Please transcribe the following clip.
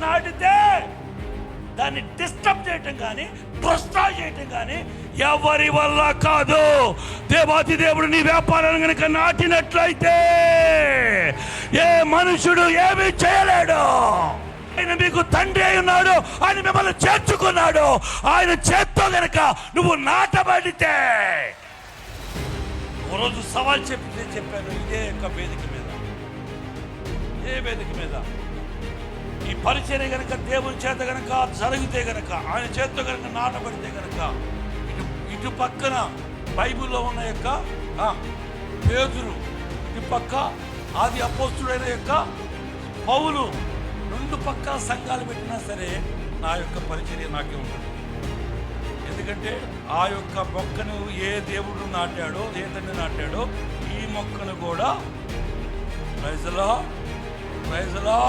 నాటితే దాన్ని డిస్టర్బ్ చేయటం కానీ ప్రోత్సాహం చేయటం కానీ ఎవరి వల్ల కాదు. దేవాది దేవుడు నీ వ్యాపారాన్ని కనుక నాటినట్లయితే ఏ మనుషుడు ఏమీ చేయలేడు. ఆయన మీకు తండ్రి అయి ఉన్నాడు, ఆయన మిమ్మల్ని చేర్చుకున్నాడు. ఆయన చేత్తో గనక నువ్వు నాటబడితే, ఒకరోజు సవాల్ చెప్పాను ఇదే యొక్క వేదిక మీద, ఈ పరిచర్య గనక దేవుని చేత గనక జరిగితే గనక, ఆయన చేత్తో గనక నాటబడితే గనక, ఇటు పక్కన బైబిల్లో ఉన్న యొక్క పేతురు, ఇటు పక్క ఆది అపోస్తుడైన యొక్క పౌలు, రెండు పక్కల సంఘాలు పెట్టినా సరే నా యొక్క పరిచర్య నాకే ఉంటుంది. ఎందుకంటే ఆ యొక్క మొక్కను ఏ దేవుడు నాటాడో, ఏ తండ్రి నాటాడో, ఈ మొక్కను కూడా ప్రైజ్ లా